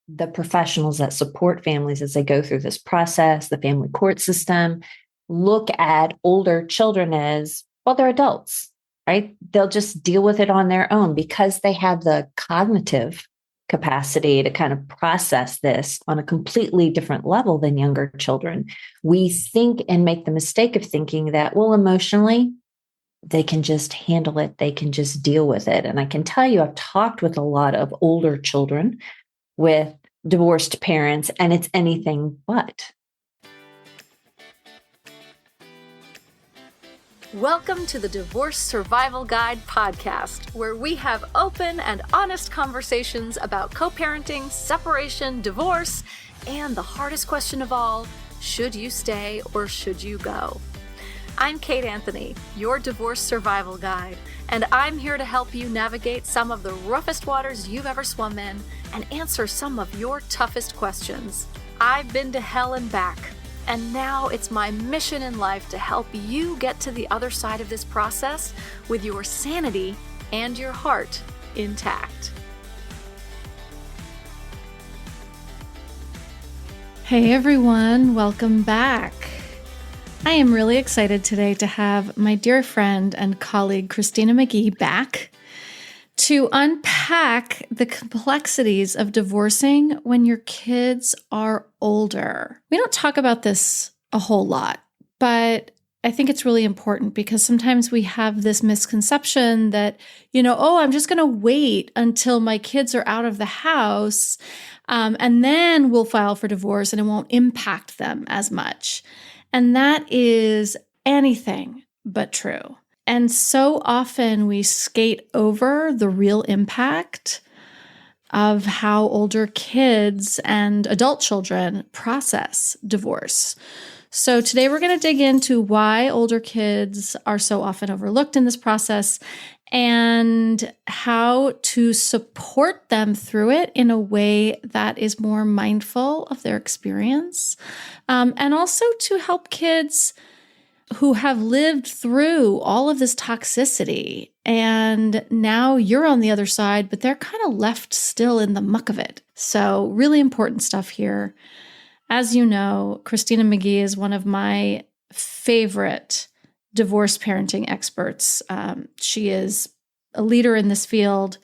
the professionals that support families as they go through this process, the family court system, look at older children as, well, they're adults, right? They'll just deal with it on their own because they have the cognitive capacity to kind of process this on a completely different level than younger children. We think and make the mistake of thinking that, well, emotionally, they can just handle it. They can just deal with it. And I can tell you, I've talked with a lot of older children with divorced parents, and it's anything but. Welcome to the Divorce Survival Guide podcast, where we have open and honest conversations about co-parenting, separation, divorce, and the hardest question of all, should you stay or should you go? I'm Kate Anthony, your divorce survival guide, and I'm here to help you navigate some of the roughest waters you've ever swum in and answer some of your toughest questions. I've been to hell and back, and now it's my mission in life to help you get to the other side of this process with your sanity and your heart intact. Hey everyone, welcome back. I am really excited today to have my dear friend and colleague Christina McGhee back to unpack the complexities of divorcing when your kids are older. We don't talk about this a whole lot, but I think it's really important because sometimes we have this misconception that, I'm just going to wait until my kids are out of the house, and then we'll file for divorce and it won't impact them as much. And that is anything but true. And so often we skate over the real impact of how older kids and adult children process divorce. So today we're going to dig into why older kids are so often overlooked in this process and how to support them through it in a way that is more mindful of their experience, and also to help kids who have lived through all of this toxicity and now you're on the other side, but they're kind of left still in the muck of it. So really important stuff here. As you know, Christina McGhee is one of my favorite divorce parenting experts. She is a leader in this field.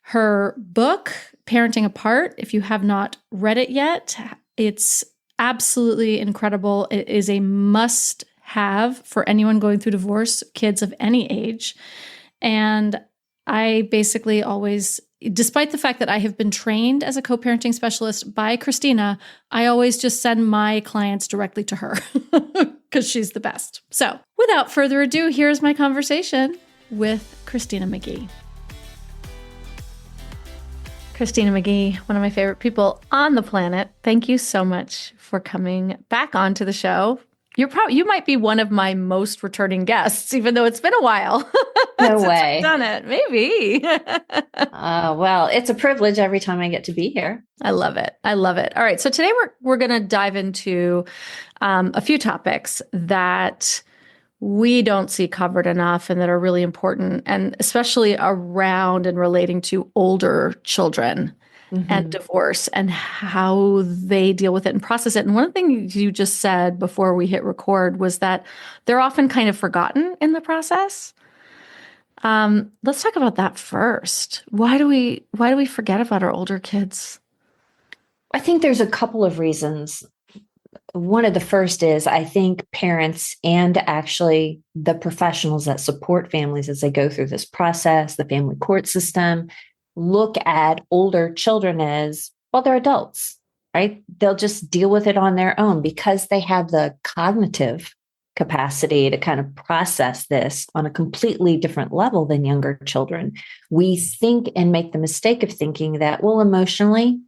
Her book, Parenting Apart, if you have not read it yet, it's absolutely incredible. It is a must-have for anyone going through divorce, kids of any age. And I basically always, despite the fact that I have been trained as a co-parenting specialist by Christina, I always just send my clients directly to her because she's the best. So without further ado, here's my conversation with Christina McGhee. Christina McGhee, one of my favorite people on the planet. Thank you so much for coming back onto the show. You might be one of my most returning guests, even though it's been a while. No since way. I've done it. Maybe. Well, it's a privilege every time I get to be here. I love it. I love it. All right. So today we're going to dive into a few topics that we don't see covered enough and that are really important, and especially around and relating to older children and divorce and how they deal with it and process it. And one of the things you just said before we hit record was that they're often kind of forgotten in the process. Let's talk about that first. Why do we forget about our older kids? I think there's a couple of reasons. One of the first is I think parents and actually the professionals that support families as they go through this process, the family court system, look at older children as, well, they're adults, right? They'll just deal with it on their own because they have the cognitive capacity to kind of process this on a completely different level than younger children. We think and make the mistake of thinking that, well, emotionally,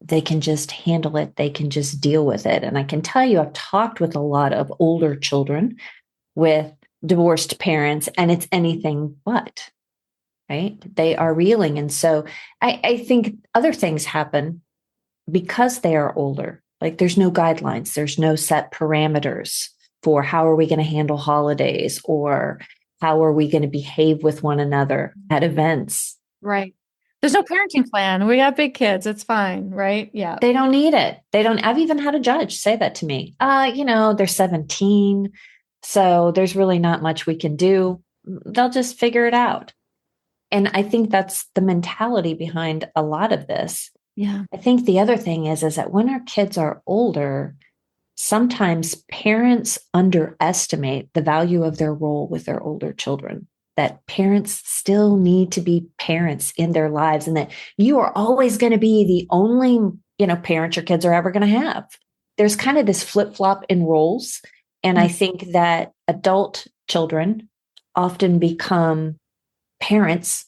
they can just handle it. They can just deal with it. And I can tell you, I've talked with a lot of older children with divorced parents, and it's anything but. Right? They are reeling. And so I think other things happen because they are older. Like there's no guidelines, there's no set parameters for how are we going to handle holidays or how are we going to behave with one another at events. Right. There's no parenting plan. We got big kids. It's fine, right? Yeah. They don't need it. They don't. I've even had a judge say that to me. They're 17, so there's really not much we can do. They'll just figure it out. And I think that's the mentality behind a lot of this. Yeah. I think the other thing is that when our kids are older, sometimes parents underestimate the value of their role with their older children, that parents still need to be parents in their lives, and that you are always going to be the only, parent your kids are ever going to have. There's kind of this flip-flop in roles. And I think that adult children often become parents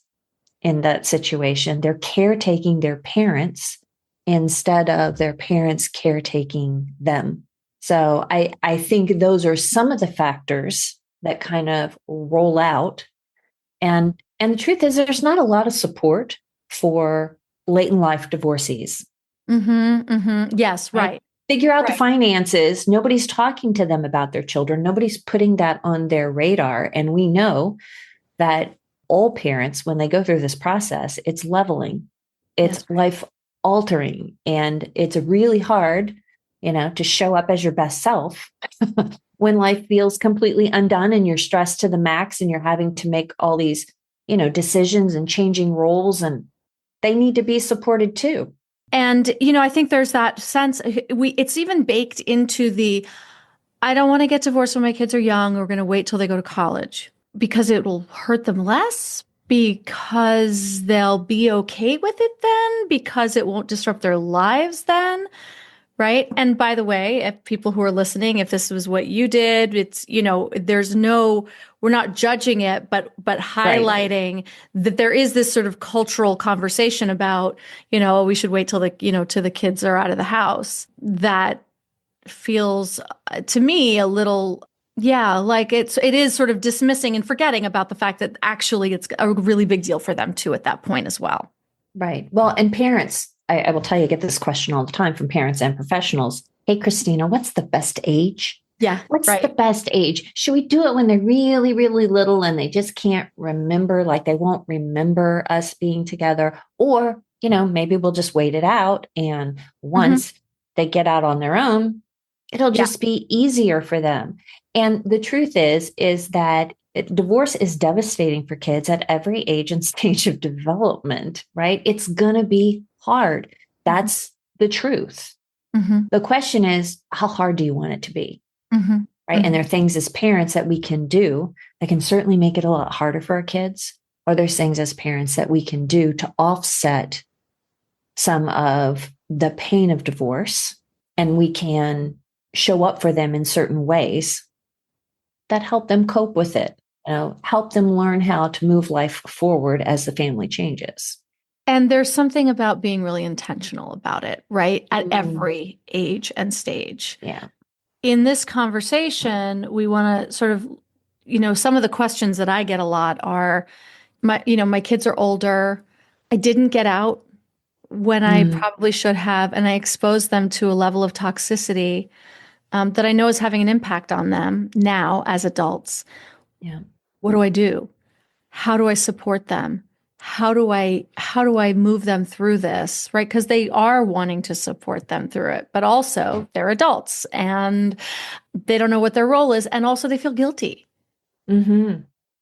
in that situation. They're caretaking their parents instead of their parents caretaking them. So I think those are some of the factors that kind of roll out. And the truth is, there's not a lot of support for late in life divorcees. Yes, right. Figure out the finances. Nobody's talking to them about their children. Nobody's putting that on their radar. And we know that all parents, when they go through this process, it's leveling, it's life altering, and it's really hard, to show up as your best self when life feels completely undone and you're stressed to the max and you're having to make all these, decisions and changing roles, and they need to be supported too. And, I think there's that sense it's even baked into I don't want to get divorced when my kids are young. We're going to wait till they go to college because it will hurt them less, because they'll be okay with it then, because it won't disrupt their lives then. Right. And by the way, if people who are listening, if this was what you did, it's, we're not judging it, but highlighting that there is this sort of cultural conversation about, we should wait till till the kids are out of the house. That feels to me a little, like it is sort of dismissing and forgetting about the fact that actually it's a really big deal for them too at that point as well. Right. Well, and parents, I will tell you, I get this question all the time from parents and professionals. Hey, Christina, what's the best age? Yeah. What's the best age? Should we do it when they're really, really little and they just can't remember, like they won't remember us being together? Or, maybe we'll just wait it out. And once they get out on their own, it'll just be easier for them. And the truth is that divorce is devastating for kids at every age and stage of development, right? It's going to be hard. That's the truth. The question is, how hard do you want it to be? Right. And there are things as parents that we can do that can certainly make it a lot harder for our kids. Or there's things as parents that we can do to offset some of the pain of divorce. And we can show up for them in certain ways that help them cope with it, help them learn how to move life forward as the family changes. And there's something about being really intentional about it, right? At every age and stage. Yeah. In this conversation, we want to sort of, some of the questions that I get a lot are, my kids are older. I didn't get out when I probably should have, and I exposed them to a level of toxicity that I know is having an impact on them now as adults. Yeah. What do I do? How do I support them? How do I move them through this, right? Because they are wanting to support them through it, but also they're adults and they don't know what their role is. And also they feel guilty.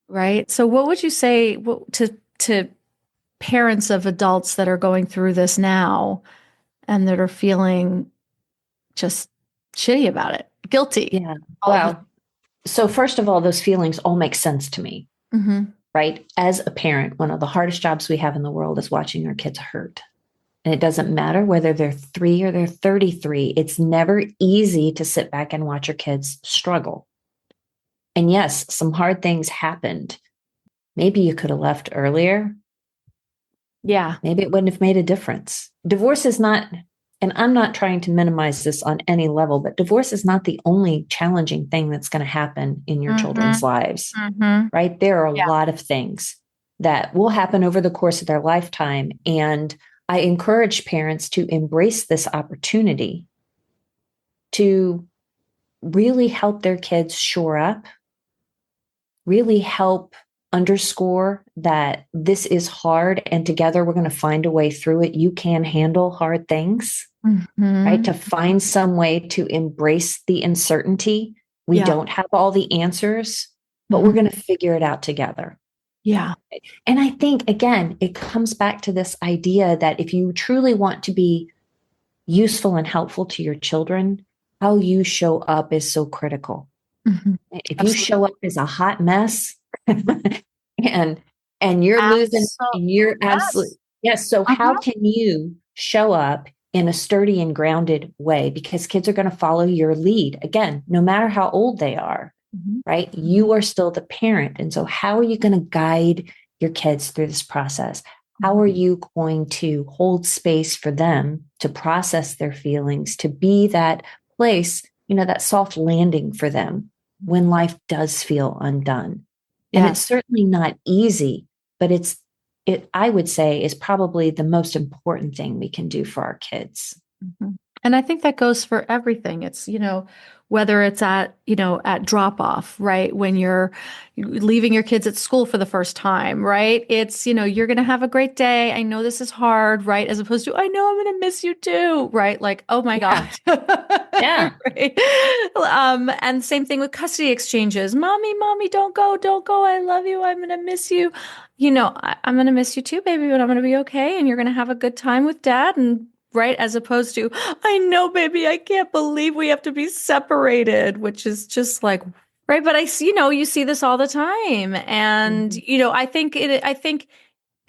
Right? So what would you say to parents of adults that are going through this now and that are feeling just shitty about it, guilty? Yeah. Well, so first of all, those feelings all make sense to me. Right? As a parent, one of the hardest jobs we have in the world is watching our kids hurt. And it doesn't matter whether they're 3 or they're 33. It's never easy to sit back and watch your kids struggle. And yes, some hard things happened. Maybe you could have left earlier. Yeah. Maybe it wouldn't have made a difference. Divorce is not, and I'm not trying to minimize this on any level, but divorce is not the only challenging thing that's going to happen in your children's lives, right? There are a lot of things that will happen over the course of their lifetime. And I encourage parents to embrace this opportunity to really help their kids shore up, really help underscore that this is hard and together we're going to find a way through it. You can handle hard things, right? To find some way to embrace the uncertainty. We don't have all the answers, but we're going to figure it out together. Yeah. And I think, again, it comes back to this idea that if you truly want to be useful and helpful to your children, how you show up is so critical. If you show up as a hot mess and you're losing, you're absolutely, yes. So how can you show up in a sturdy and grounded way? Because kids are going to follow your lead. Again, no matter how old they are, right? You are still the parent. And so how are you going to guide your kids through this process? How are you going to hold space for them to process their feelings, to be that place, that soft landing for them when life does feel undone? And it's certainly not easy, but I would say is probably the most important thing we can do for our kids. And I think that goes for everything. It's, whether it's at drop off, right? When you're leaving your kids at school for the first time, right? It's, you're going to have a great day. I know this is hard, right? As opposed to, I know I'm going to miss you too, right? Like, oh my God. Yeah. Right? And same thing with custody exchanges. Mommy, don't go. I love you. I'm going to miss you. I'm going to miss you too, baby, but I'm going to be okay. And you're going to have a good time with dad. And right. As opposed to, I know, baby, I can't believe we have to be separated, which is just like, right. But I see, you see this all the time. And, I think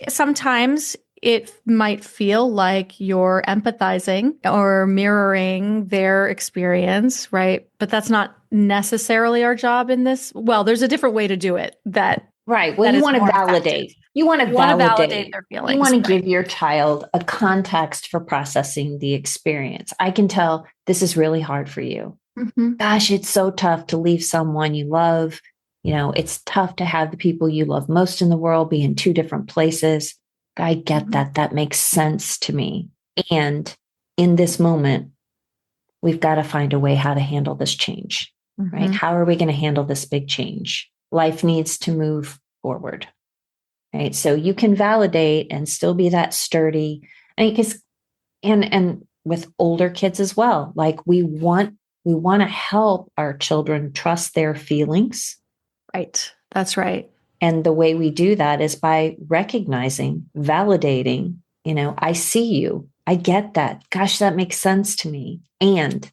sometimes it might feel like you're empathizing or mirroring their experience, right? But that's not necessarily our job in this. Well, there's a different way to do it right. Well, you want to validate. Effective. You want to validate their feelings. You want to give your child a context for processing the experience. I can tell this is really hard for you. Gosh, it's so tough to leave someone you love. It's tough to have the people you love most in the world be in two different places. I get that. That makes sense to me. And in this moment, we've got to find a way how to handle this change, right? How are we going to handle this big change? Life needs to move forward. Right. So you can validate and still be that sturdy. And with older kids as well, like we want to help our children trust their feelings. Right. That's right. And the way we do that is by recognizing, validating, I see you. I get that. Gosh, that makes sense to me. And.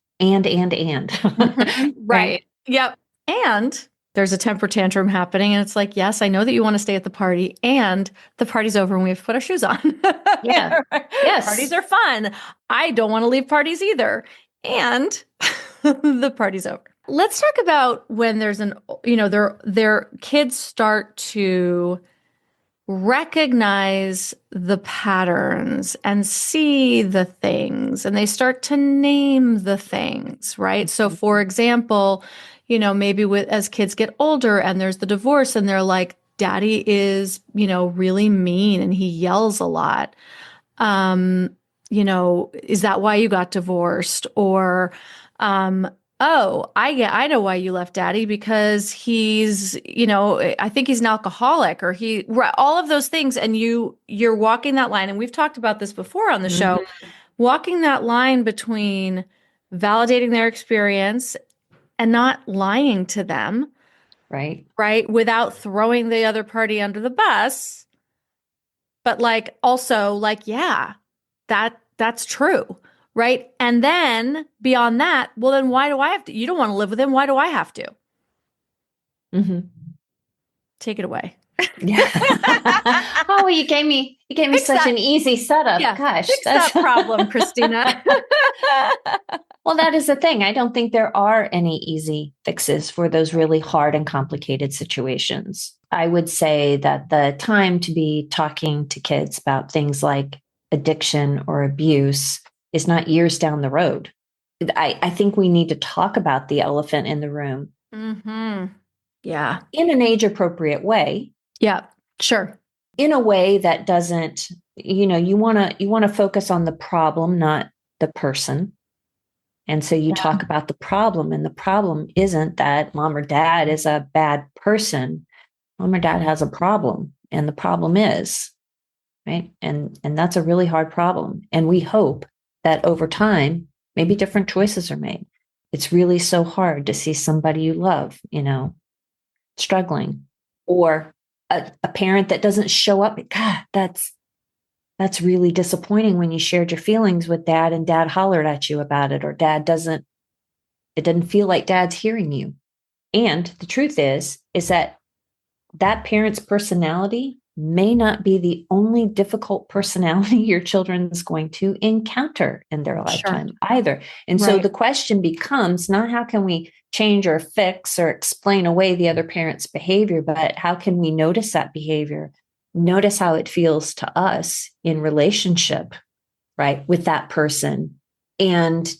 Right. Yep. And there's a temper tantrum happening. And it's like, yes, I know that you want to stay at the party and the party's over and we have to put our shoes on. Yeah. Yes. Parties are fun. I don't want to leave parties either. And the party's over. Let's talk about when there's their kids start to recognize the patterns and see the things and they start to name the things, right? So for example, maybe as kids get older and there's the divorce and they're like, daddy is, really mean and he yells a lot. Is that why you got divorced? Or, oh, I know why you left daddy because he's, I think he's an alcoholic or all of those things. And you're walking that line. And we've talked about this before on the show, walking that line between validating their experience and not lying to them. Right. Right. Without throwing the other party under the bus. But also yeah, that's true. Right. And then beyond that, well, then why do I have to? You don't want to live with him. Why do I have to? Take it away. Yeah. Oh, you gave me such an easy setup. Yeah, gosh, fix that problem, Christina. Well, that is the thing. I don't think there are any easy fixes for those really hard and complicated situations. I would say that the time to be talking to kids about things like addiction or abuse is not years down the road. I think we need to talk about the elephant in the room. Yeah. In an age-appropriate way. Yeah, sure. In a way that doesn't, you want to focus on the problem, not the person. And so you talk about the problem, and the problem isn't that mom or dad is a bad person. mom or dad has a problem, and the problem is, right? And that's a really hard problem. And we hope that over time, maybe different choices are made. It's really so hard to see somebody you love, struggling, or a parent that doesn't show up. God, that's really disappointing when you shared your feelings with dad and dad hollered at you about it, or it didn't feel like dad's hearing you. And the truth is that parent's personality may not be the only difficult personality your children's going to encounter in their lifetime either. And so the question becomes not how can we change or fix or explain away the other parent's behavior, but how can we notice that behavior, notice how it feels to us in relationship, right, with that person. And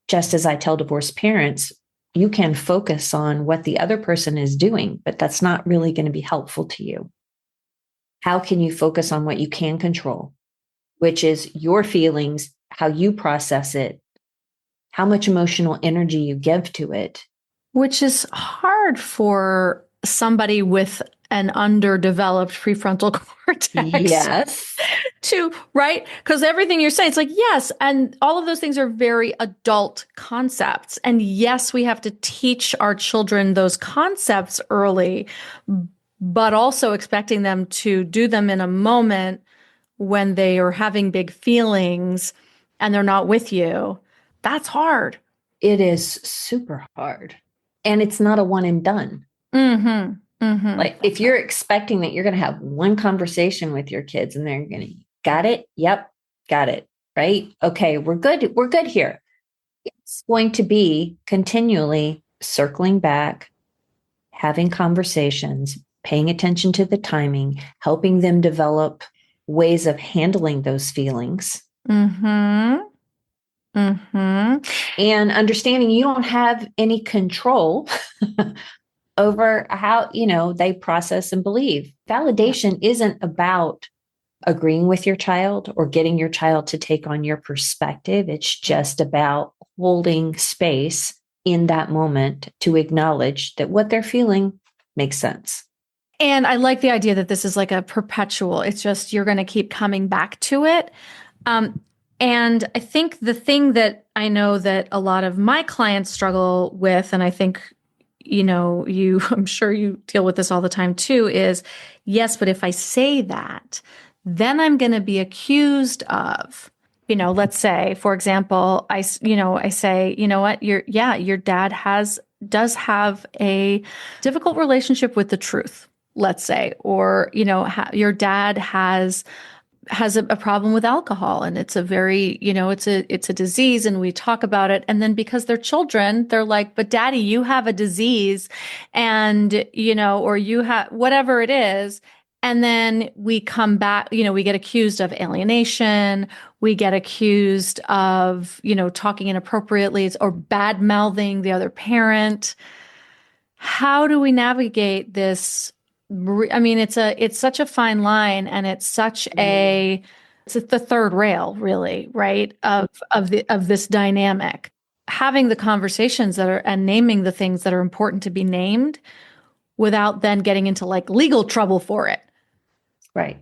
just as I tell divorced parents, you can focus on what the other person is doing, but that's not really going to be helpful to you. How can you focus on what you can control, which is your feelings, how you process it, how much emotional energy you give to it? Which is hard for somebody with an underdeveloped prefrontal cortex. Yes. Right? Because everything you're saying, it's like, yes. And all of those things are very adult concepts. And yes, we have to teach our children those concepts early, but also expecting them to do them in a moment when they are having big feelings and they're not with you. That's hard. It is super hard. And it's not a one and done. Mm-hmm. Mm-hmm. Like if you're expecting that you're going to have one conversation with your kids and they're going to, got it? Yep. Got it. Right. Okay. We're good. We're good here. It's going to be continually circling back, having conversations, paying attention to the timing, helping them develop ways of handling those feelings. Mm-hmm. Mm-hmm. And understanding you don't have any control over how, they process and believe. Validation isn't about agreeing with your child or getting your child to take on your perspective. It's just about holding space in that moment to acknowledge that what they're feeling makes sense. And I like the idea that this is like a perpetual, it's just, you're going to keep coming back to it. And I think the thing that I know that a lot of my clients struggle with, and I think, I'm sure you deal with this all the time too, is yes, but if I say that, then I'm going to be accused of, let's say, for example, I say, you know what, your dad does have a difficult relationship with the truth, let's say, or, your dad has a problem with alcohol, and it's a very, it's a disease, and we talk about it. And then because they're children, they're like, but daddy, you have a disease, and, or you have whatever it is. And then we come back, we get accused of alienation. We get accused of, talking inappropriately or bad mouthing the other parent. How do we navigate this? I mean, it's such a fine line, and it's the third rail, really, right? Of this dynamic. Having the conversations and naming the things that are important to be named without then getting into like legal trouble for it. Right.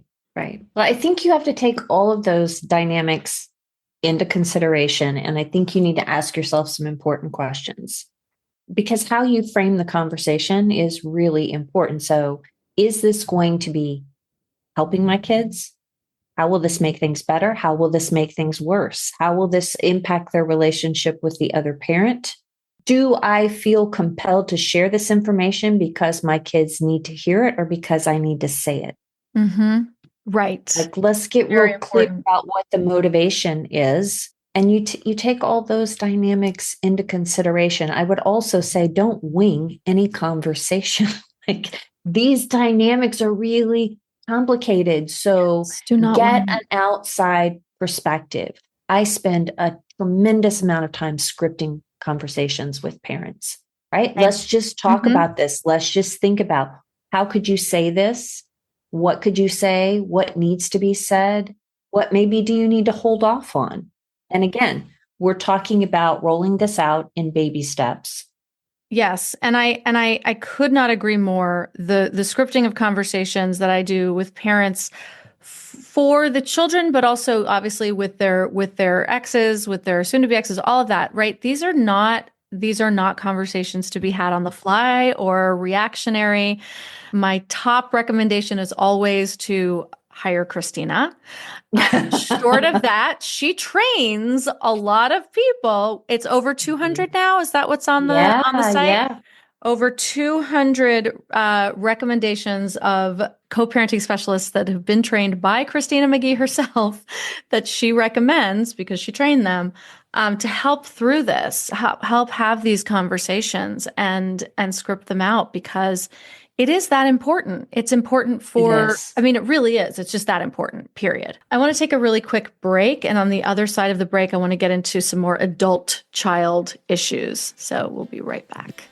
Well, I think you have to take all of those dynamics into consideration. And I think you need to ask yourself some important questions, because how you frame the conversation is really important. So is this going to be helping my kids? How will this make things better? How will this make things worse? How will this impact their relationship with the other parent? Do I feel compelled to share this information because my kids need to hear it or because I need to say it? Mm-hmm. Right. Like, let's get real clear about what the motivation is. And you take all those dynamics into consideration. I would also say, don't wing any conversation. Like, these dynamics are really complicated. So get an outside perspective. I spend a tremendous amount of time scripting conversations with parents, right? Let's just talk about this. Let's just think about, how could you say this? What could you say? What needs to be said? What maybe do you need to hold off on? And again, we're talking about rolling this out in baby steps. Yes. And I could not agree more. The scripting of conversations that I do with parents for the children, but also obviously with their exes, with their soon to be exes, all of that, right? These are not conversations to be had on the fly or reactionary. My top recommendation is always to hire Christina. Short of that, she trains a lot of people. It's over 200 now. Is that what's on the site? Yeah. Over 200 recommendations of co-parenting specialists that have been trained by Christina McGhee herself that she recommends because she trained them to help through this, help have these conversations and script them out because it is that important. It's important it really is. It's just that important, period. I want to take a really quick break. And on the other side of the break, I want to get into some more adult child issues. So we'll be right back.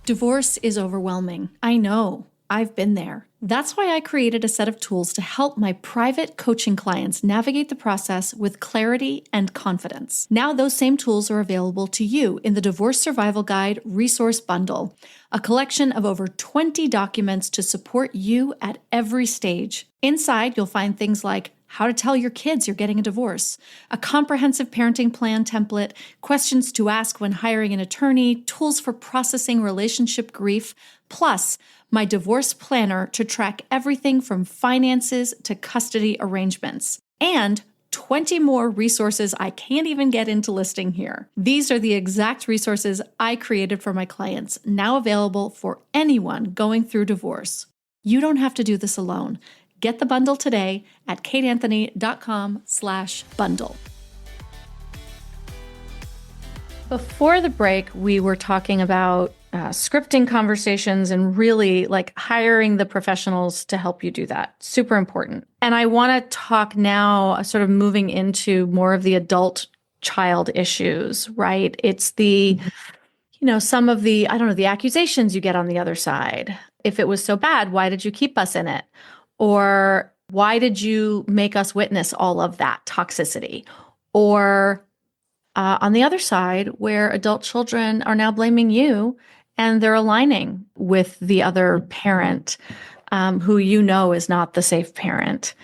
Divorce is overwhelming. I know. I've been there. That's why I created a set of tools to help my private coaching clients navigate the process with clarity and confidence. Now those same tools are available to you in the Divorce Survival Guide Resource Bundle, a collection of over 20 documents to support you at every stage. Inside, you'll find things like how to tell your kids you're getting a divorce, a comprehensive parenting plan template, questions to ask when hiring an attorney, tools for processing relationship grief, plus my divorce planner to track everything from finances to custody arrangements, and 20 more resources I can't even get into listing here. These are the exact resources I created for my clients, now available for anyone going through divorce. You don't have to do this alone. Get the bundle today at kateanthony.com/bundle. Before the break, we were talking about scripting conversations and really like hiring the professionals to help you do that. Super important. And I want to talk now, sort of moving into more of the adult child issues, right? It's some of the, I don't know, the accusations you get on the other side. If it was so bad, why did you keep us in it? Or why did you make us witness all of that toxicity? Or on the other side, where adult children are now blaming you and they're aligning with the other parent who is not the safe parent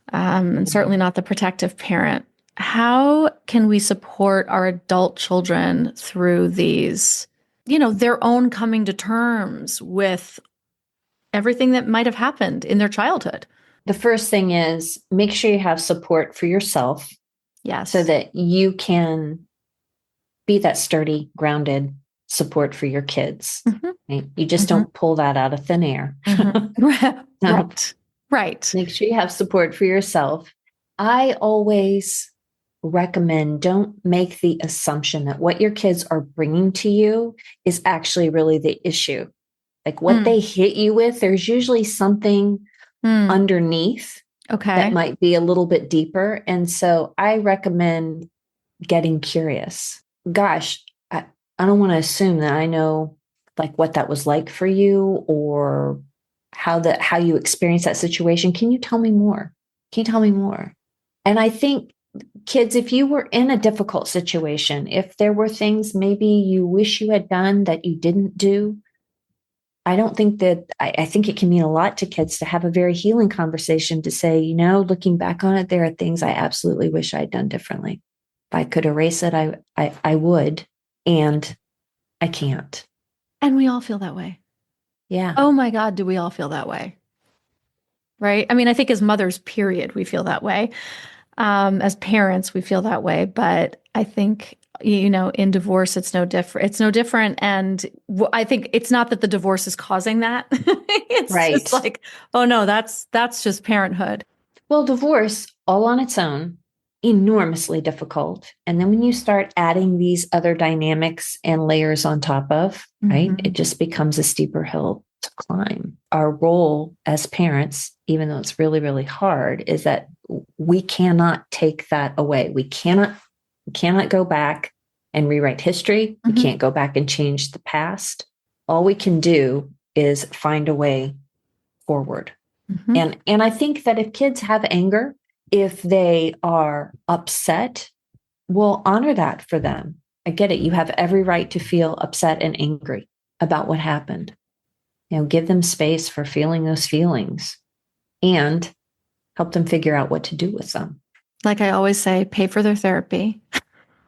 and certainly not the protective parent. How can we support our adult children through these, their own coming to terms with everything that might have happened in their childhood? The first thing is make sure you have support for yourself. Yes. So that you can be that sturdy, grounded support for your kids. Mm-hmm. Right? You just don't pull that out of thin air. Mm-hmm. Right. Make sure you have support for yourself. I always recommend don't make the assumption that what your kids are bringing to you is actually really the issue. Like what they hit you with, there's usually something underneath that might be a little bit deeper. And so I recommend getting curious. Gosh, I don't want to assume that I know like what that was like for you or how you experienced that situation. Can you tell me more? Can you tell me more? And I think kids, if you were in a difficult situation, if there were things maybe you wish you had done that you didn't do, I think it can mean a lot to kids to have a very healing conversation to say, looking back on it, there are things I absolutely wish I'd done differently. If I could erase it, I would, and I can't. And we all feel that way. Yeah. Oh my God, do we all feel that way? Right? I mean, I think as mothers, period, we feel that way. As parents, we feel that way. But I think in divorce, it's no different. It's no different. And I think it's not that the divorce is causing that. It's right. just like, oh no, that's just parenthood. Well, divorce all on its own, enormously difficult. And then when you start adding these other dynamics and layers on top of, right, it just becomes a steeper hill to climb. Our role as parents, even though it's really, really hard, is that we cannot take that away. We cannot go back and rewrite history. We can't go back and change the past. All we can do is find a way forward. And I think that if kids have anger if they are upset, we'll honor that for them. I get it. You have every right to feel upset and angry about what happened. Give them space for feeling those feelings and help them figure out what to do with them. Like I always say, pay for their therapy.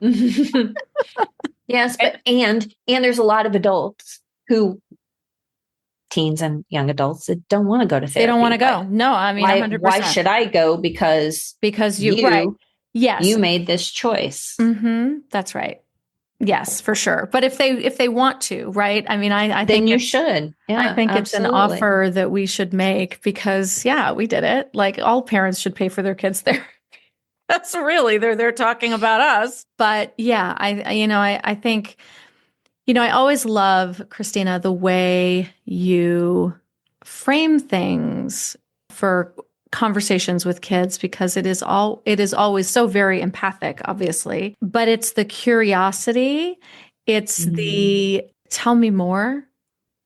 Yes, but and there's a lot of adults who, teens and young adults, that don't want to go to therapy. They don't want to go. No, I mean, 100%. Why should I go? Because you right. Yes, you made this choice. That's right. Yes, for sure. But if they want to, right? I mean, I then think you should. Yeah, I think absolutely. It's an offer that we should make because, yeah, we did it. Like all parents should pay for their kids' therapy. That's really they're talking about us. But yeah, I think, I always love, Christina, the way you frame things for conversations with kids because it is always so very empathic, obviously, but it's the curiosity. It's the tell me more.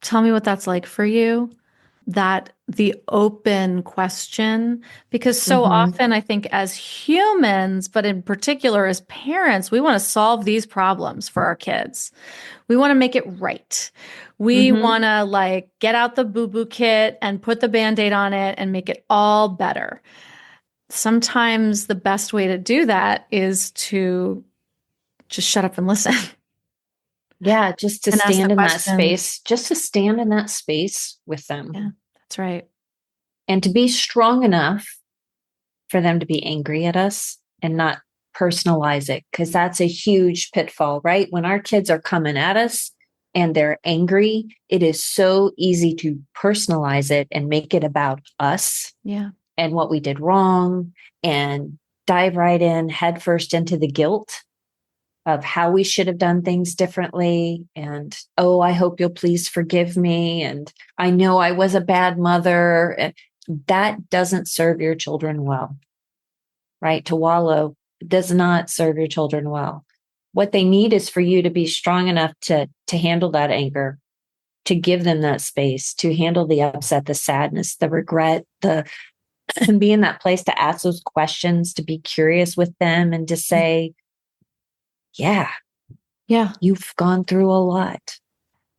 Tell me what that's like for you. That the open question, because so often I think as humans, but in particular as parents, we want to solve these problems for our kids. We want to make it right. We want to get out the boo-boo kit and put the Band-Aid on it and make it all better. Sometimes the best way to do that is to just shut up and listen. Yeah, just to stand in that space, just to stand in that space with them. Yeah, that's right. And to be strong enough for them to be angry at us and not personalize it, because that's a huge pitfall, right? When our kids are coming at us and they're angry, it is so easy to personalize it and make it about us and what we did wrong and dive right in headfirst into the guilt of how we should have done things differently. And, oh, I hope you'll please forgive me. And I know I was a bad mother. And that doesn't serve your children well, right? To wallow does not serve your children well. What they need is for you to be strong enough to handle that anger, to give them that space, to handle the upset, the sadness, the regret, and be in that place to ask those questions, to be curious with them and to say, yeah, you've gone through a lot.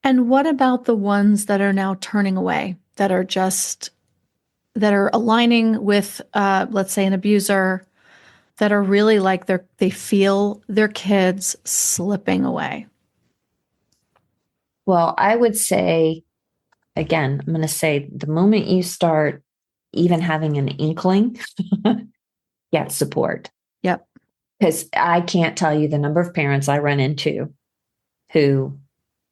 And what about the ones that are now turning away, that are aligning with, let's say, an abuser, that are really like they feel their kids slipping away? Well, I would say, again, I'm going to say the moment you start even having an inkling, get support. Yep. Because I can't tell you the number of parents I run into who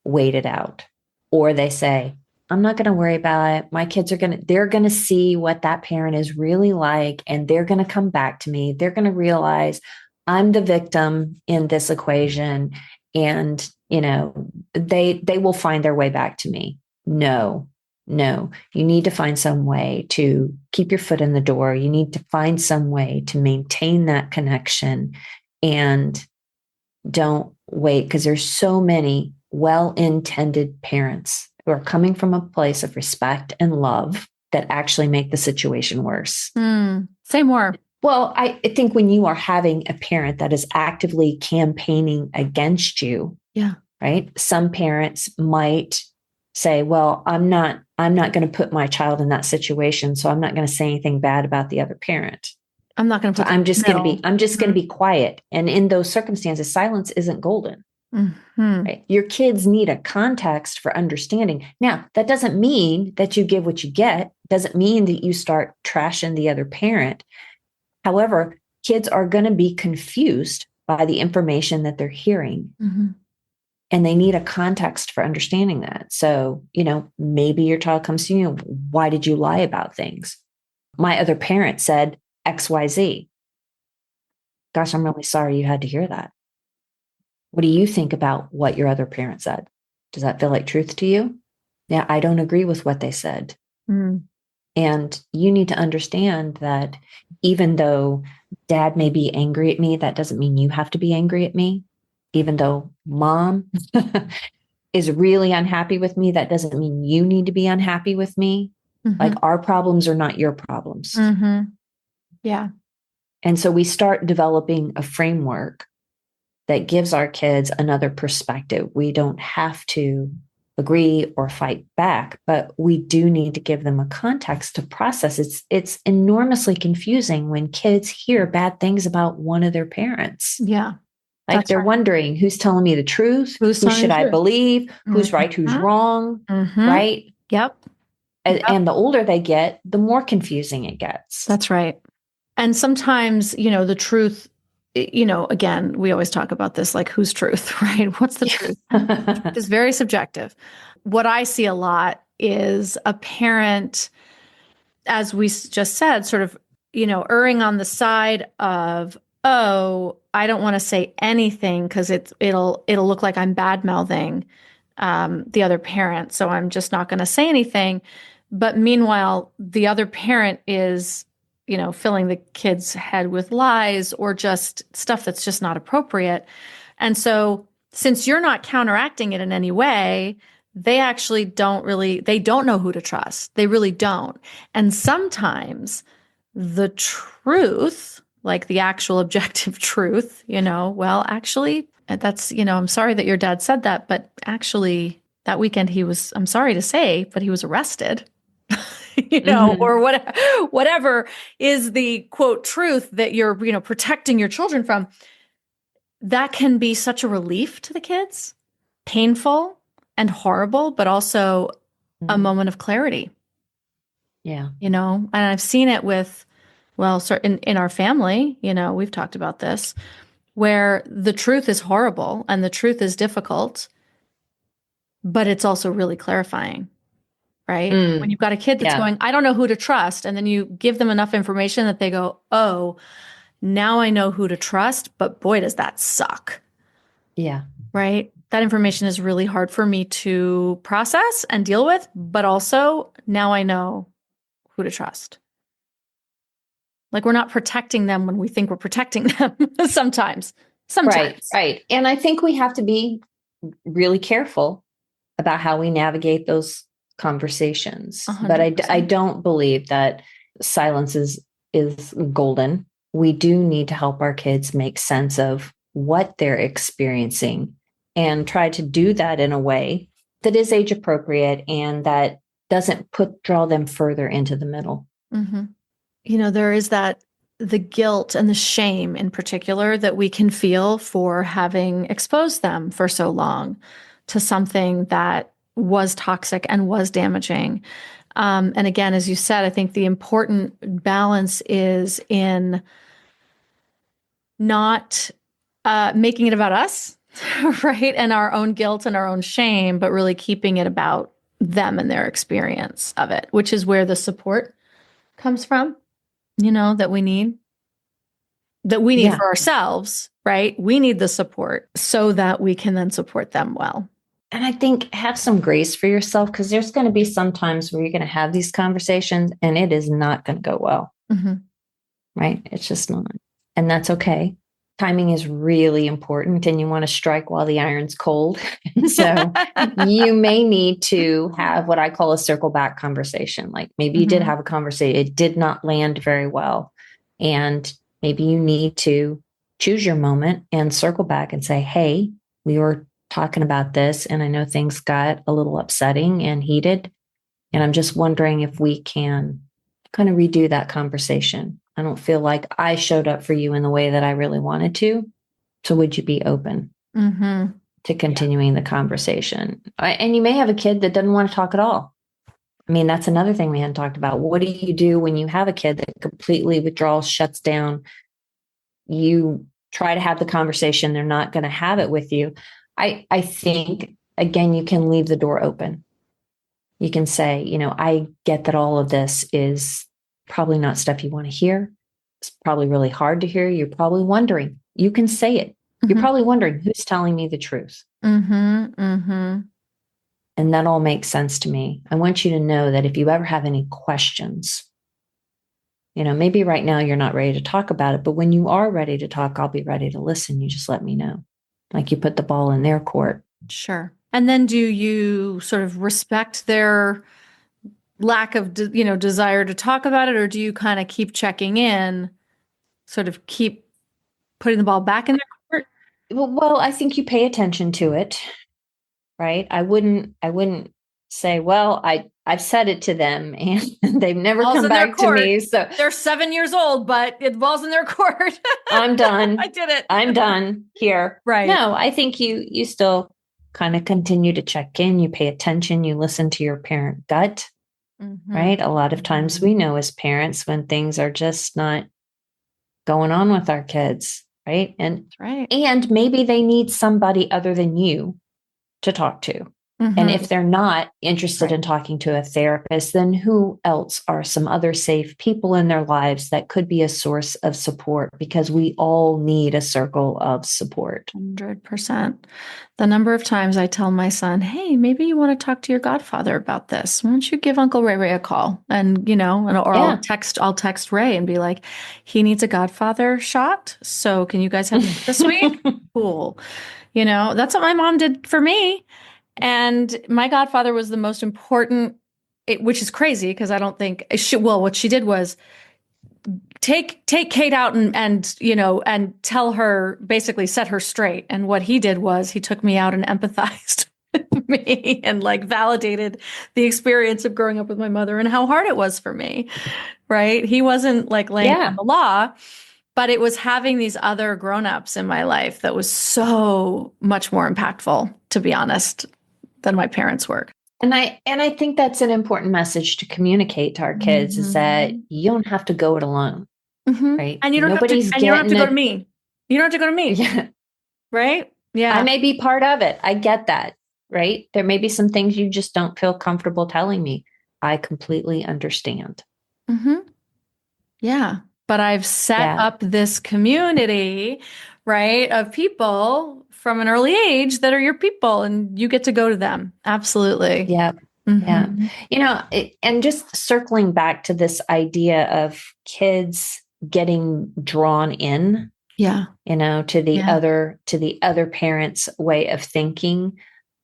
wait it out, or they say, I'm not going to worry about it. My kids they're going to see what that parent is really like, and they're going to come back to me. They're going to realize I'm the victim in this equation, and, they will find their way back to me. No, you need to find some way to keep your foot in the door. You need to find some way to maintain that connection, and don't wait, because there's so many well-intended parents who are coming from a place of respect and love that actually make the situation worse. Say more. Well, I think when you are having a parent that is actively campaigning against you, right? Some parents might say, well, I'm not going to put my child in that situation, so I'm not going to say anything bad about the other parent. I'm not going to. I'm just going to be quiet. And in those circumstances, silence isn't golden. Right? Your kids need a context for understanding. Now, that doesn't mean that you give what you get. Doesn't mean that you start trashing the other parent. However, kids are going to be confused by the information that they're hearing. And they need a context for understanding that. So, maybe your child comes to you, why did you lie about things? My other parent said XYZ. Gosh, I'm really sorry you had to hear that. What do you think about what your other parent said? Does that feel like truth to you? Yeah, I don't agree with what they said. And you need to understand that even though dad may be angry at me, that doesn't mean you have to be angry at me. Even though mom is really unhappy with me, that doesn't mean you need to be unhappy with me. Like, our problems are not your problems. Yeah. And so we start developing a framework that gives our kids another perspective. We don't have to agree or fight back, but we do need to give them a context to process. It's enormously confusing when kids hear bad things about one of their parents. Yeah. Like they're wondering who's telling me the truth, who should I believe, who's right, who's wrong, right? Yep. And the older they get, the more confusing it gets. That's right. And sometimes, the truth, again, we always talk about this, like whose truth, right? What's the truth? It's very subjective. What I see a lot is a parent, as we just said, sort of, erring on the side of, oh, I don't want to say anything because it'll look like I'm bad mouthing the other parent. So I'm just not going to say anything. But meanwhile, the other parent is, filling the kid's head with lies or just stuff that's just not appropriate. And so since you're not counteracting it in any way, they actually don't know who to trust. They really don't. And sometimes the truth, like the actual objective truth, well, actually, that's, I'm sorry that your dad said that, but actually that weekend I'm sorry to say, but he was arrested. Or whatever is the quote truth that you're, protecting your children from, that can be such a relief to the kids, painful and horrible, but also a moment of clarity. Yeah. And I've seen it with, in our family, we've talked about this, where the truth is horrible and the truth is difficult, but it's also really clarifying. Right? When you've got a kid that's going, I don't know who to trust. And then you give them enough information that they go, oh, now I know who to trust, but boy, does that suck. Yeah. Right? That information is really hard for me to process and deal with, but also now I know who to trust. Like we're not protecting them when we think we're protecting them sometimes. Right. And I think we have to be really careful about how we navigate those conversations. 100%. But I don't believe that silence is golden. We do need to help our kids make sense of what they're experiencing and try to do that in a way that is age appropriate and that doesn't draw them further into the middle. Mm-hmm. There is the guilt and the shame in particular that we can feel for having exposed them for so long to something that was toxic and was damaging. And again, as you said, I think the important balance is in not making it about us, right? And our own guilt and our own shame, but really keeping it about them and their experience of it, which is where the support comes from, that we need for ourselves, right? We need the support so that we can then support them well. And I think have some grace for yourself because there's going to be some times where you're going to have these conversations and it is not going to go well. Mm-hmm. Right? It's just not. And that's okay. Timing is really important and you want to strike while the iron's cold. So you may need to have what I call a circle back conversation. Like maybe you did have a conversation. It did not land very well. And maybe you need to choose your moment and circle back and say, hey, we were talking about this, and I know things got a little upsetting and heated. And I'm just wondering if we can kind of redo that conversation. I don't feel like I showed up for you in the way that I really wanted to. So would you be open to continuing the conversation? And you may have a kid that doesn't want to talk at all. I mean, that's another thing we hadn't talked about. What do you do when you have a kid that completely withdraws, shuts down? You try to have the conversation. They're not going to have it with you. I think, again, you can leave the door open. You can say, I get that all of this is probably not stuff you want to hear. It's probably really hard to hear. You're probably wondering. You can say it. You're probably wondering who's telling me the truth. And that all makes sense to me. I want you to know that if you ever have any questions, maybe right now you're not ready to talk about it, but when you are ready to talk, I'll be ready to listen. You just let me know. Like you put the ball in their court. Sure. And then do you sort of respect their lack of, desire to talk about it? Or do you kind of keep checking in sort of keep putting the ball back in their court? Well, I think you pay attention to it, right? I wouldn't say, well, I've said it to them and they've never Ball's come in their back to court. me. So They're 7 years old, but the ball's in their court. I'm done. I did it. I'm done here. Right. No, I think you still kind of continue to check in, you pay attention, you listen to your parent gut, right? A lot of times we know as parents when things are just not going on with our kids, right? And That's right. and maybe they need somebody other than you to talk to. And if they're not interested in talking to a therapist, then who else are some other safe people in their lives that could be a source of support? Because we all need a circle of support. 100%. The number of times I tell my son, hey, maybe you want to talk to your godfather about this. Why don't you give Uncle Ray a call? And, or I'll text Ray and be like, he needs a godfather shot. So can you guys have it this week? Cool. That's what my mom did for me. And my godfather was the most important, which is crazy because I don't think what she did was take Kate out and tell her, basically set her straight. And what he did was he took me out and empathized with me and validated the experience of growing up with my mother and how hard it was for me. Right. He wasn't laying down the law, but it was having these other grownups in my life that was so much more impactful, to be honest, than my parents' work. And I think that's an important message to communicate to our kids is that you don't have to go it alone, right? And you don't have to go to me. You don't have to go to me. Yeah. Right? Yeah. I may be part of it. I get that, right? There may be some things you just don't feel comfortable telling me. I completely understand. Yeah. But I've set up this community, right, of people from an early age that are your people and you get to go to them. Absolutely. Yeah. Yeah. And just circling back to this idea of kids getting drawn in, to the other parents' way of thinking.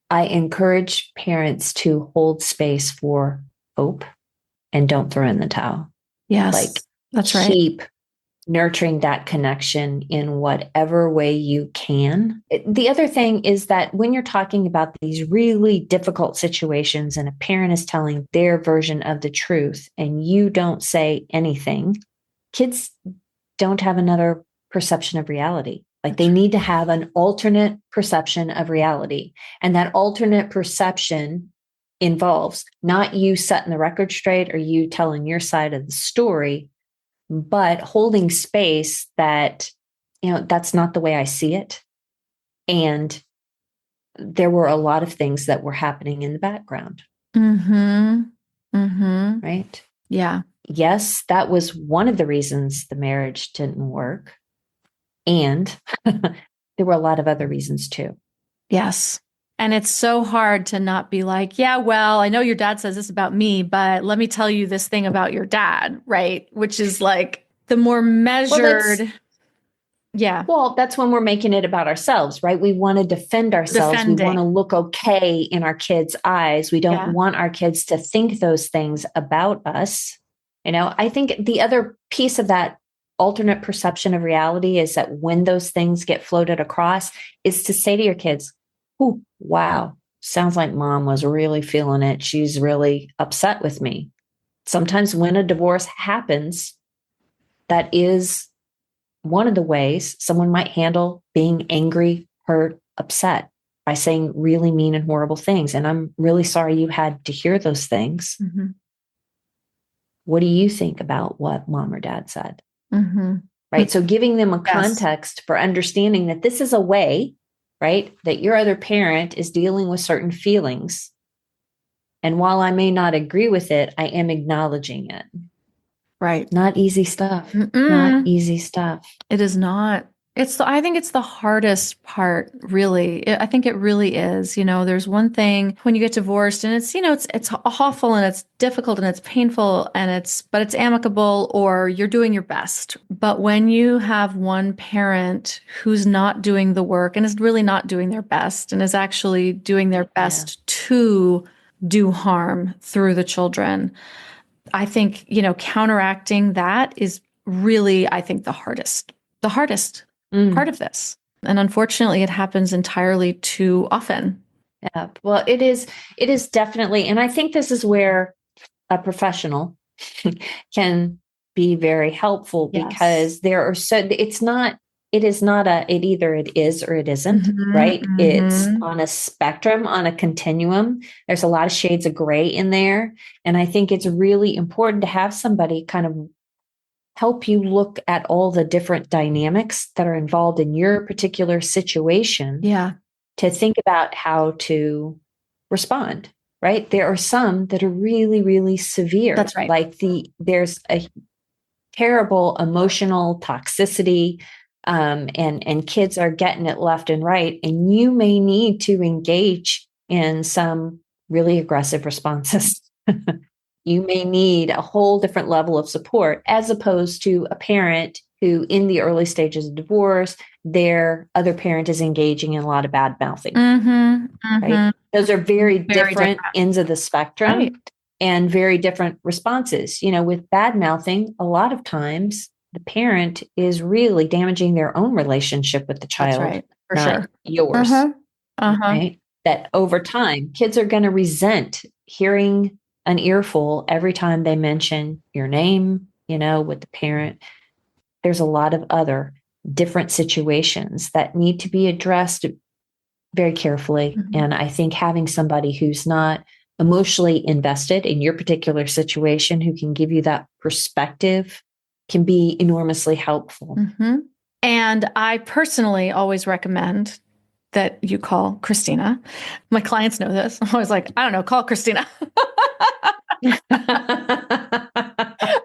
I encourage parents to hold space for hope and don't throw in the towel. Yes. That's right. Keep nurturing that connection in whatever way you can. The other thing is that when you're talking about these really difficult situations and a parent is telling their version of the truth and you don't say anything, kids don't have another perception of reality. They need to have an alternate perception of reality. And that alternate perception involves not you setting the record straight or you telling your side of the story, but holding space that, that's not the way I see it. And there were a lot of things that were happening in the background. Right? Yeah. Yes, that was one of the reasons the marriage didn't work. And there were a lot of other reasons too. Yes. And it's so hard to not be like, yeah, well, I know your dad says this about me, but let me tell you this thing about your dad, right? Which is the more measured. Well, that's when we're making it about ourselves, right? We want to defend ourselves. We want to look okay in our kids' eyes. We don't want our kids to think those things about us. I think the other piece of that alternate perception of reality is that when those things get floated across is to say to your kids, "Ooh, wow, sounds like mom was really feeling it. She's really upset with me." Sometimes when a divorce happens, that is one of the ways someone might handle being angry, hurt, upset by saying really mean and horrible things. And I'm really sorry you had to hear those things. What do you think about what mom or dad said? Right. So giving them a context for understanding that this is a way, right, that your other parent is dealing with certain feelings. And while I may not agree with it, I am acknowledging it. Right. Not easy stuff. Not easy stuff. It is not. I think it's the hardest part, really. I think it really is. There's one thing when you get divorced and it's, it's awful and it's difficult and it's painful but it's amicable or you're doing your best. But when you have one parent who's not doing the work and is really not doing their best and is actually doing their best to do harm through the children, I think, counteracting that is really, I think, the hardest part of this. And unfortunately, it happens entirely too often. Yeah. Well, it is definitely, and I think this is where a professional can be very helpful Yes. because it is not it either it is or it isn't, right? It's on a spectrum, on a continuum. There's a lot of shades of gray in there. And I think it's really important to have somebody kind of help you look at all the different dynamics that are involved in your particular situation. Yeah. To think about how to respond, right? There are some that are really, really severe. That's right. Like there's a terrible emotional toxicity, and kids are getting it left and right. And you may need to engage in some really aggressive responses. You may need a whole different level of support as opposed to a parent who, in the early stages of divorce, their other parent is engaging in a lot of bad mouthing. Right? Those are very different ends of the spectrum, right, and very different responses. With bad mouthing, a lot of times the parent is really damaging their own relationship with the child, right, for not sure. yours. Right? That over time, kids are going to resent hearing an earful every time they mention your name, with the parent. There's a lot of other different situations that need to be addressed very carefully. And I think having somebody who's not emotionally invested in your particular situation, who can give you that perspective, can be enormously helpful. And I personally always recommend that you call Christina. My clients know this. I'm always like, I don't know, call Christina.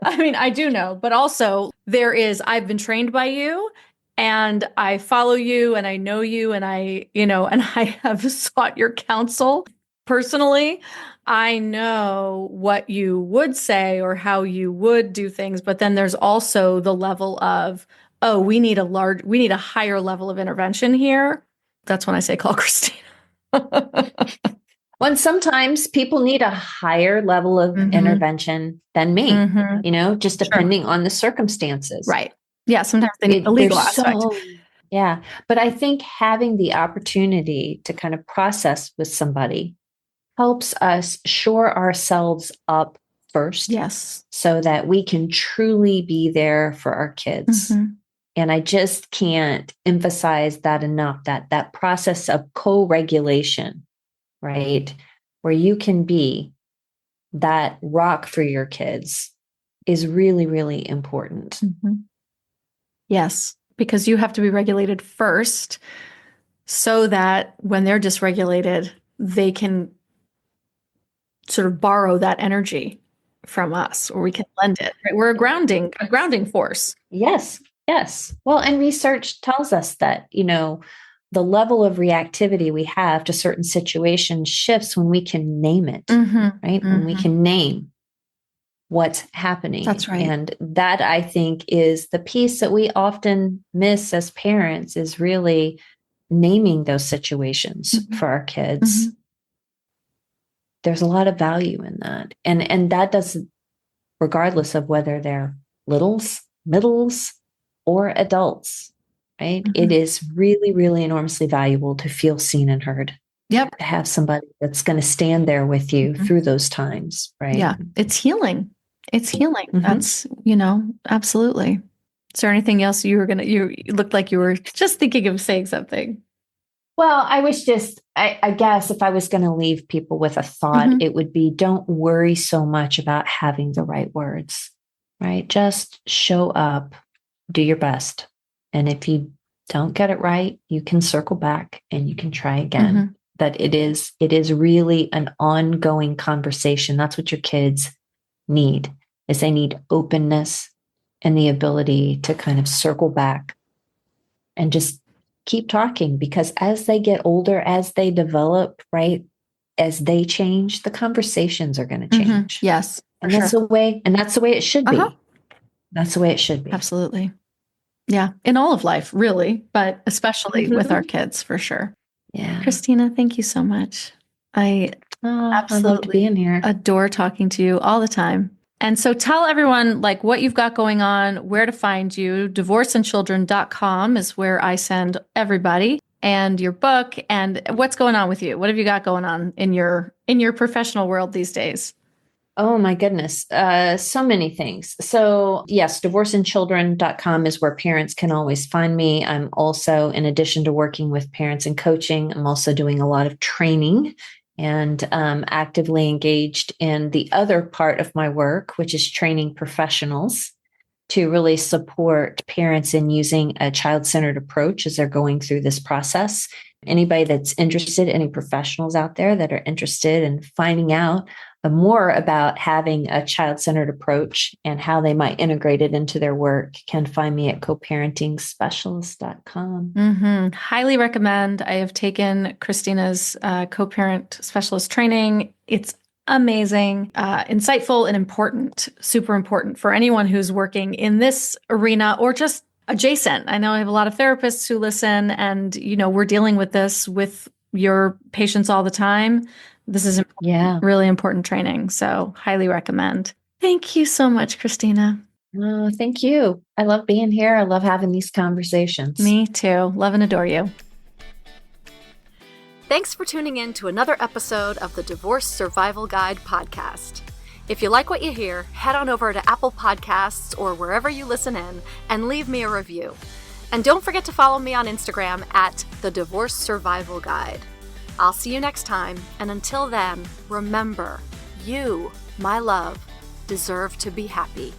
I mean, I do know, but also I've been trained by you and I follow you and I know you and I have sought your counsel personally. I know what you would say or how you would do things, but then there's also the level of, oh, we need a higher level of intervention here. That's when I say call Christina. When sometimes people need a higher level of intervention than me, just depending on the circumstances. Right. Yeah. Sometimes they need the legal aspect. Yeah. But I think having the opportunity to kind of process with somebody helps us shore ourselves up first. Yes. So that we can truly be there for our kids. And I just can't emphasize that enough, that process of co-regulation, right? Where you can be that rock for your kids is really, really important. Yes, because you have to be regulated first so that when they're dysregulated, they can sort of borrow that energy from us, or we can lend it. Right? We're a grounding force. Yes. Well, and research tells us that, the level of reactivity we have to certain situations shifts when we can name it, right? When we can name what's happening. That's right. And that, I think, is the piece that we often miss as parents, is really naming those situations for our kids. There's a lot of value in that. And that doesn't, regardless of whether they're littles, middles, or adults, right? It is really, really enormously valuable to feel seen and heard. Yep. To have somebody that's going to stand there with you through those times, right? Yeah. It's healing. That's, absolutely. Is there anything else you looked like you were just thinking of saying something? Well, I was I guess if I was going to leave people with a thought, it would be, don't worry so much about having the right words, right? Just show up, do your best. And if you don't get it right, you can circle back and you can try again. That it is really an ongoing conversation. That's what your kids need, is they need openness and the ability to kind of circle back and just keep talking, because as they get older, as they develop, right, as they change, the conversations are going to change. Yes. And that's the way it should be. That's the way it should be. Absolutely. Yeah. In all of life, really, but especially with our kids, for sure. Yeah. Christina, thank you so much. I absolutely love being here. Adore talking to you all the time. And so tell everyone like what you've got going on, where to find you. Divorceandchildren.com is where I send everybody, and your book, and what's going on with you. What have you got going on in your professional world these days? Oh my goodness. So many things. So yes, divorceandchildren.com is where parents can always find me. I'm also, in addition to working with parents and coaching, I'm also doing a lot of training and actively engaged in the other part of my work, which is training professionals to really support parents in using a child-centered approach as they're going through this process. Anybody that's interested, any professionals out there that are interested in finding out more about having a child-centered approach and how they might integrate it into their work can find me at co-parentingspecialist.com. Highly recommend. I have taken Christina's co-parent specialist training. It's amazing, insightful, and important, super important for anyone who's working in this arena or just adjacent. I know I have a lot of therapists who listen, and we're dealing with this with your patients all the time. This is really important training. So highly recommend. Thank you so much, Christina. Oh, thank you. I love being here. I love having these conversations. Me too. Love and adore you. Thanks for tuning in to another episode of the Divorce Survival Guide podcast. If you like what you hear, head on over to Apple Podcasts or wherever you listen in and leave me a review. And don't forget to follow me on Instagram at the Divorce Survival Guide. I'll see you next time, and until then, remember, you, my love, deserve to be happy.